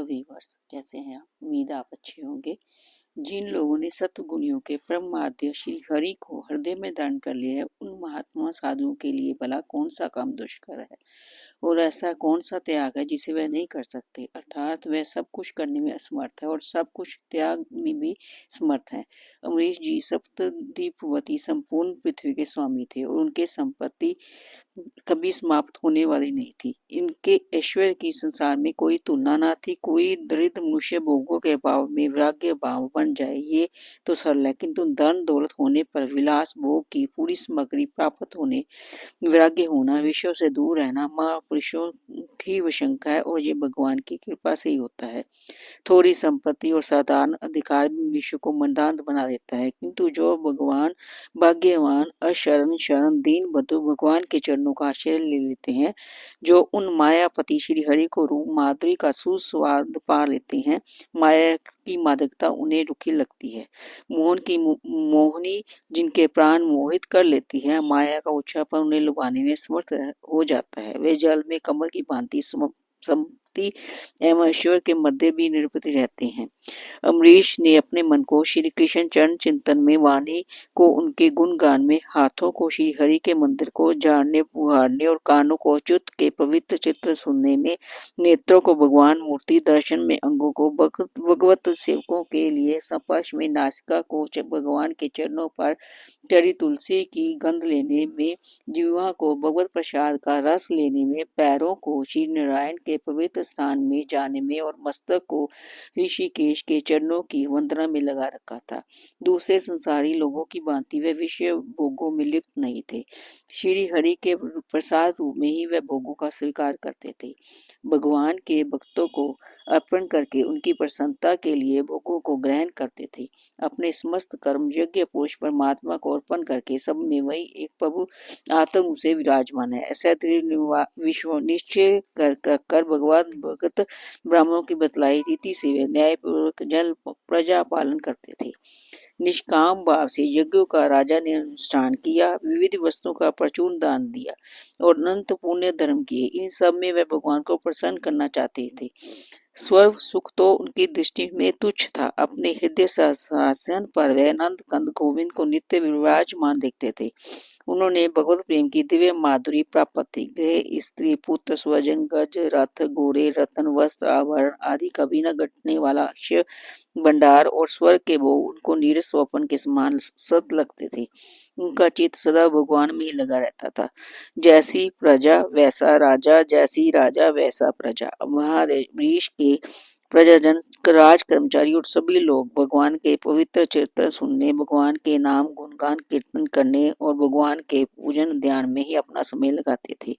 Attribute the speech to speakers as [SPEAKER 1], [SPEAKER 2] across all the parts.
[SPEAKER 1] Viewers, कैसे हैं आप? उम्मीद है आप अच्छे होंगे। जिन लोगों ने सतगुणियों के परम आद्य श्री हरि को हृदय में धारण कर लिया है, उन महात्मा साधुओं के लिए भला कौन सा काम दुष्कर है और ऐसा कौन सा त्याग है जिसे वह नहीं कर सकते। अर्थात वह सब कुछ करने में असमर्थ है और सब कुछ त्याग में भी समर्थ है। अमरीश जी सप्तद्वीपवती संपूर्ण पृथ्वी के स्वामी थे और उनके संपत्ति कभी समाप्त होने वाली नहीं थी। इनके ऐश्वर्य की संसार में कोई तुलना ना थी। कोई दरिद्र मनुष्य भोगों के भाव में वैराग्य भाव बन जाए ये तो सरल है, किंतु धन दौलत होने पर विलास भोग की पूरी सामग्री प्राप्त होने वैराग्य होना, विषयों से दूर रहना महापुरुषों की विशंका है और ये भगवान की कृपा से ही होता है। थोड़ी संपत्ति और साधारण अधिकार भी मनुष्य को मर्दान्त बना देता है, किंतु जो भगवान भाग्यवान अशरण शरण दीन बंधु भगवान के चरणों का आश्रय ले लेते हैं, जो उन मायापति श्री हरि को रूप माधुरी का सुस्वाद पा लेते हैं, माया की मादकता उन्हें रुखी लगती है। मोहन की मोहनी जिनके प्राण मोहित कर लेती है, माया का उच्चापन उन्हें लुभाने में समर्थ हो जाता है। वे जल में कमल की भांति संपत्ति एवं ईश्वर के मध्य भी निरपति रहते हैं। अमरीश ने अपने मन को श्री कृष्ण चरण चिंतन में, वाणी को उनके गुणगान में, हाथों को श्री हरि के मंदिर को झाड़ने पुहारने और कानों को अच्युत के पवित्र चित्र सुनने में, नेत्रों को भगवान मूर्ति दर्शन में, अंगों को भगवत सेवकों के लिए स्पर्श में, नासिका को भगवान के चरणों पर चढ़ी तुलसी की गंध लेने में, जीवा को भगवत प्रसाद का रस लेने में, पैरों को श्री नारायण के पवित्र स्थान में जाने में और मस्तक को ऋषिकेश के चरणों की वंदना में लगा रखा था। दूसरे संसारी लोगों की भांति वे विषय भोगों में लिप्त नहीं थे। श्री हरि के प्रसाद रूप में ही वे भोगों का स्वीकार करते थे। भगवान के भक्तों को अर्पण करके उनकी प्रसन्नता के लिए भोगों को ग्रहण करते थे। अपने समस्त कर्म यज्ञ पुरुष परमात्मा को अर्पण करके सब में वही एक प्रभु आत्म से विराजमान है, ऐसा दृढ़ विश्व निश्चय कर भगवान भगत ब्राह्मणों की बतलाई रीति से वे न्यायपूर्वक जल प्रजा पालन करते थे। निष्काम भाव से यज्ञों का राजा ने अनुष्ठान किया, विविध वस्तुओं का प्रचुर दान दिया और अनंत पुण्य धर्म किए। इन सब में वे भगवान को प्रसन्न करना चाहते थे। स्वर्ग सुख तो उनकी दृष्टि में तुच्छ था। अपने हृदय शासन पर वे नंद कंद गोविंद को नित्य विराजमान देखते थे। उन्होंने भगवत प्रेम की दिव्य माधुरी प्राप्त थी। गृह स्त्री पुत्र स्वजन गज रथ घोड़े रतन वस्त्र आभरण आदि कभी न घटने वाला शिव भंडार और स्वर्ग के भोग उनको नीरस स्वप्न के समान सत लगते थे। उनका चित्त सदा भगवान में ही लगा रहता था। जैसी प्रजा वैसा राजा, जैसी राजा वैसा प्रजा। महावृष के प्रजाजन राज कर्मचारी और सभी लोग भगवान के पवित्र चरित्र सुनने, भगवान के नाम गुणगान कीर्तन करने और भगवान के पूजन ध्यान में ही अपना समय लगाते थे।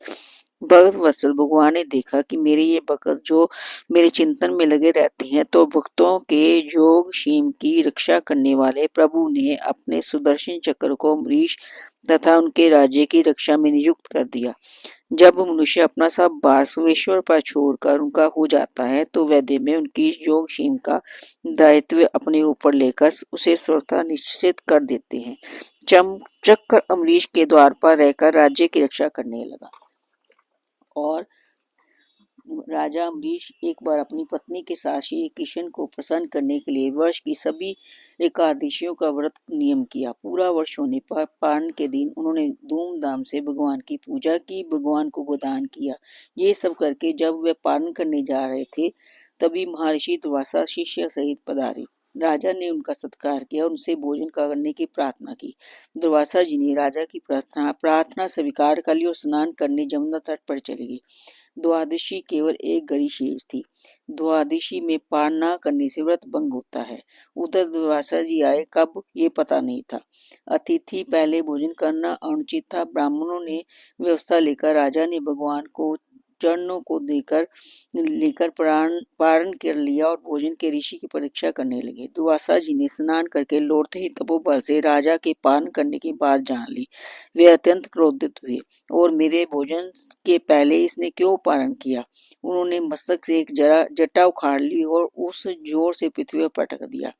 [SPEAKER 1] भगत वत्सल भगवान ने देखा कि मेरे ये भक्त जो मेरे चिंतन में लगे रहते हैं, तो भक्तों के योग क्षेम की रक्षा करने वाले प्रभु ने अपने सुदर्शन चक्र को अमरीश तथा उनके राज्य की रक्षा में नियुक्त कर दिया। जब मनुष्य अपना सब भार सुवेश्वर पर छोड़कर उनका हो जाता है, तो वैद्य में उनकी योग क्षेम का दायित्व अपने ऊपर लेकर उसे स्वतः निश्चित कर देते हैं। चक्र अमरीश के द्वार पर रहकर राज्य की रक्षा करने लगा और राजा अम्बरीश एक बार अपनी पत्नी के साथ श्री कृष्ण को प्रसन्न करने के लिए वर्ष की सभी एकादशियों का व्रत नियम किया। पूरा वर्ष होने पर पारण के दिन उन्होंने धूमधाम से भगवान की पूजा की, भगवान को गोदान किया। ये सब करके जब वे पारण करने जा रहे थे, तभी महर्षि दुर्वासा शिष्य सहित पधारे। राजा ने उनका सत्कार किया, उनसे भोजन करने की प्रार्थना की। दुर्वासा जी ने राजा की प्रार्थना स्वीकार कर ली और स्नान करने जमुना तट पर चले गए। द्वादशी केवल एक घड़ी शेष थी। द्वादशी में पारण न करने से व्रत भंग होता है। उधर दुर्वासा जी आए कब ये पता नहीं था। अतिथि पहले भोजन करना अनुचित था। ब्राह्मणों ने व्यवस्था लेकर राजा ने भगवान को चरणों को लेकर पारण कर लिया और भोजन के ऋषि की परीक्षा करने लगे। दुर्वासा जी ने स्नान करके लौटते ही तपोबल से राजा के पारण करने की बात जान ली। वे अत्यंत क्रोधित हुए और मेरे भोजन के पहले इसने क्यों पारण किया। उन्होंने मस्तक से एक जटा उखाड़ ली और उस जोर से पृथ्वी पर पटक दिया।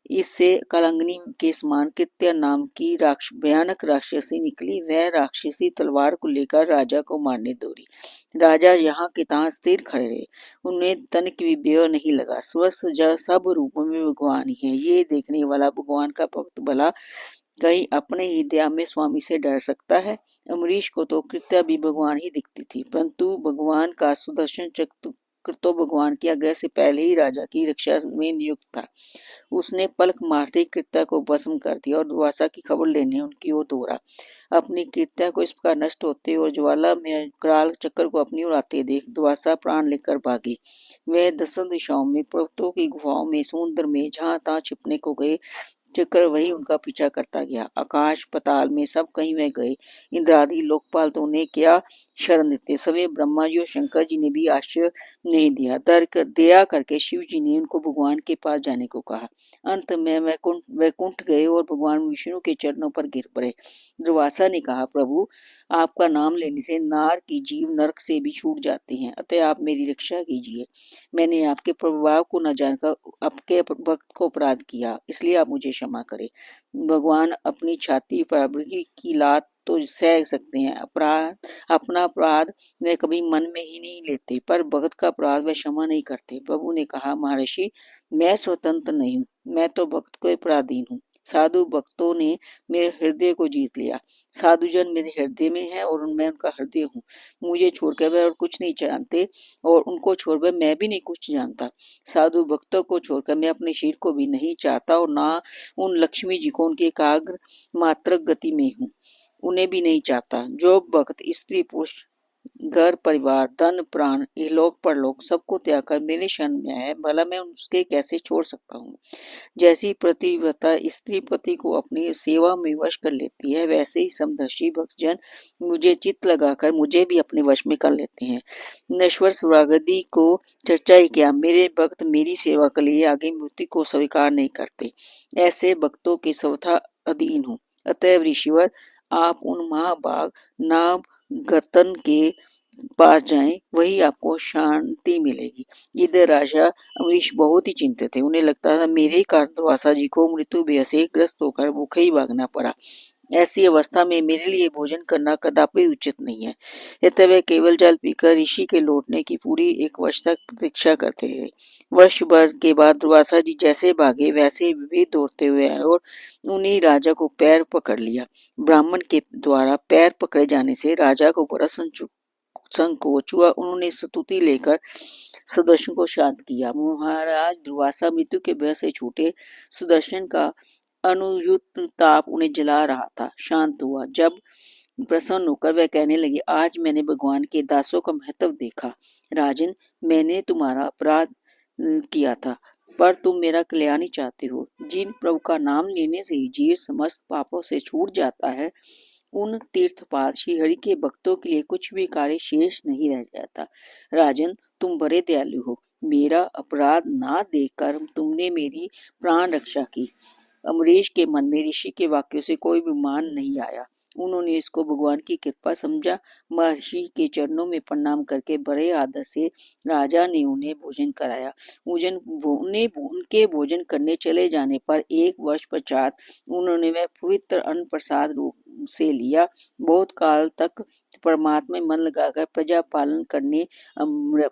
[SPEAKER 1] इससे कलंगनी के समान कृत्या नाम की भयानक राक्षसी निकली। वह राक्षसी तलवार को लेकर राजा को मारने दौड़ी। राजा यहाँ के तहाँ स्थिर खड़े रहे, उन्हें तनिक भी भय नहीं लगा। स्वस्थ सब रूपों में भगवान ही है। ये देखने वाला भगवान का भक्त भला कहीं अपने ही दया में स्वामी से डर सकता है। अमरीश को तो कृत्या भी भगवान ही दिखती थी, परंतु भगवान का सुदर्शन चक्र तो भगवान की आज्ञा से पहले ही राजा की रक्षा में नियुक्त था। उसने पलक मारते ही कृत्या को भस्म कर दिया और दुर्वासा की खबर लेने उनकी ओर दौड़ा। अपनी कृत्या को इस प्रकार नष्ट होते और ज्वाला में कराल चक्र को अपनी ओर आते देख दुर्वासा प्राण लेकर भागी। वे 10 दिशाओं में, पर्वतों की गुफाओं में, समुद्र में जहां तहां छिपने को गए, चक्कर वही उनका पीछा करता गया। आकाश पताल में सब कहीं वह गए। इंद्रादि लोकपाल तो उन्हें क्या शरण देते। सवे ब्रह्मा जी और शंकर जी ने भी आश्रय नहीं दिया। दया करके शिव जी ने उनको भगवान के पास जाने को कहा। अंत में वैकुंठ गए और भगवान विष्णु के चरणों पर गिर पड़े। दुर्वासा ने कहा, प्रभु, आपका नाम लेने से नार की जीव नरक से भी छूट जाते हैं, अतः आप मेरी रक्षा कीजिए। मैंने आपके प्रभाव को न जानकर आपके भक्त को अपराध किया, इसलिए आप मुझे क्षमा करें। भगवान अपनी छाती पर मृगी की लात तो सह सकते हैं, अपना अपराध वे कभी मन में ही नहीं लेते, पर भगत का अपराध वे क्षमा नहीं करते। प्रभु ने कहा, महर्षि, मैं स्वतंत्र नहीं हूँ, मैं तो भक्त को अपराधीन हूँ। साधु भक्तों ने मेरे हृदय को जीत लिया। साधुजन मेरे हृदय में है और मैं उनका हृदय हूँ। मुझे छोड़कर वे और कुछ नहीं जानते और उनको छोड़कर मैं भी नहीं कुछ जानता। साधु भक्तों को छोड़कर मैं अपने शरीर को भी नहीं चाहता और ना उन लक्ष्मी जी को उनके एकाग्र मात्र गति में हूँ, उन्हें भी नहीं चाहता। जो भक्त स्त्री पुरुष घर परिवार धन प्राण इहलोक परलोक सबको त्याग कर मेरे शरण में है, भला मैं उसके कैसे छोड़ सकता हूँ। जैसी प्रतिव्रता स्त्री पति को अपनी सेवा में वश कर लेती है, वैसे ही समदर्शी भक्तजन मुझे चित्त लगाकर मुझे भी अपने वश में कर लेते हैं। नश्वर स्वरागदी को चर्चा ही क्या, मेरे भक्त मेरी सेवा के लिए आगे मृत्यु को स्वीकार नहीं करते। ऐसे भक्तों के सर्वथा अधीन हूँ। अतएव ऋषिवर, आप उन महाभाग नाम गतन के पास जाएं, वही आपको शांति मिलेगी। इधर राजा अमरीश बहुत ही चिंतित थे। उन्हें लगता था मेरे कारण दुर्वासा जी को मृत्यु भय से ग्रस्त होकर भूखे ही भागना पड़ा। ऐसी अवस्था में मेरे लिए भोजन करना कदापि उचित नहीं है। अतः वे केवल जल पीकर ऋषि के लौटने की पूरी 1 वर्ष तक प्रतीक्षा करते रहे। वर्ष भर के बाद दुर्वासा जी जैसे भागे वैसे भी दौड़ते हुए आए और उन्हीं राजा को पैर पकड़ लिया। ब्राह्मण के द्वारा पैर पकड़े जाने से राजा को बड़ा संकोच हुआ। उन्होंने स्तुति लेकर सुदर्शन को शांत किया। महाराज दुर्वासा मृत्यु के भय से छूटे। सुदर्शन का अनुयुक्त ताप उन्हें जला रहा था। शांत हुआ जब प्रसन्न होकर वह कहने लगे, आज मैंने भगवान के दासों का महत्व देखा। राजन, मैंने तुम्हारा अपराध किया था, पर तुम मेरा कल्याण ही चाहते हो। जिन प्रभु का नाम लेने से ही जीव समस्त पापों से छूट जाता है, उन तीर्थपाल श्री हरि के भक्तों के लिए कुछ भी कार्य शेष नहीं रह जाता। राजन, तुम बड़े दयालु हो। मेरा अपराध ना देखकर तुमने मेरी प्राण रक्षा की। अमरीश के मन में ऋषि के वाक्यों से कोई भी मान नहीं आया। उन्होंने इसको भगवान की कृपा समझा। महर्षि के चरणों में प्रणाम करके बड़े आदर से राजा ने उन्हें भोजन कराया। उनके भोजन करने चले जाने पर 1 वर्ष पश्चात उन्होंने वह पवित्र अन्न प्रसाद रूप से लिया। बहुत काल तक परमात्मा में मन लगाकर प्रजा पालन करने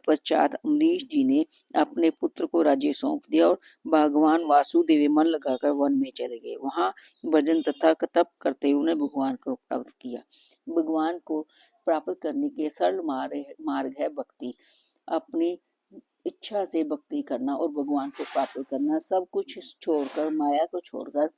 [SPEAKER 1] पश्चात अमरीश जी ने अपने पुत्र को राज्य सौंप दिया और भगवान वासुदेव मन लगाकर वन में चले गए। वहां भजन तथा तप करते हुए उन्हें भगवान को प्राप्त किया। भगवान को प्राप्त करने के सरल मार्ग है भक्ति। अपनी इच्छा से भक्ति करना और भगवान को प्राप्त करना। सब कुछ छोड़कर, माया को छोड़कर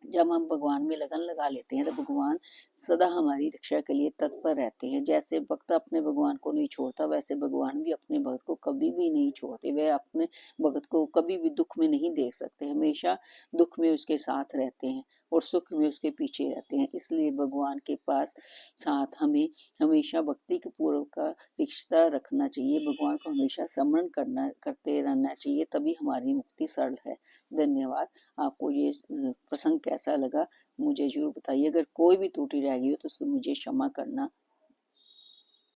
[SPEAKER 1] जब हम भगवान में लगन लगा लेते हैं तो भगवान सदा हमारी रक्षा के लिए तत्पर रहते हैं। जैसे भक्त अपने भगवान को नहीं छोड़ता, वैसे भगवान भी अपने भक्त को कभी भी नहीं छोड़ते। वे अपने भक्त को कभी भी दुख में नहीं देख सकते, हमेशा दुख में उसके साथ रहते हैं और सुख में उसके पीछे रहते हैं। इसलिए भगवान के पास साथ हमें हमेशा भक्ति के पूर्व का रिश्ता रखना चाहिए। भगवान को हमेशा स्मरण करते रहना चाहिए, तभी हमारी मुक्ति सरल है। धन्यवाद। आपको ये प्रसंग कैसा लगा मुझे जरूर बताइए। अगर कोई भी त्रुटि रह गई हो तो मुझे क्षमा करना।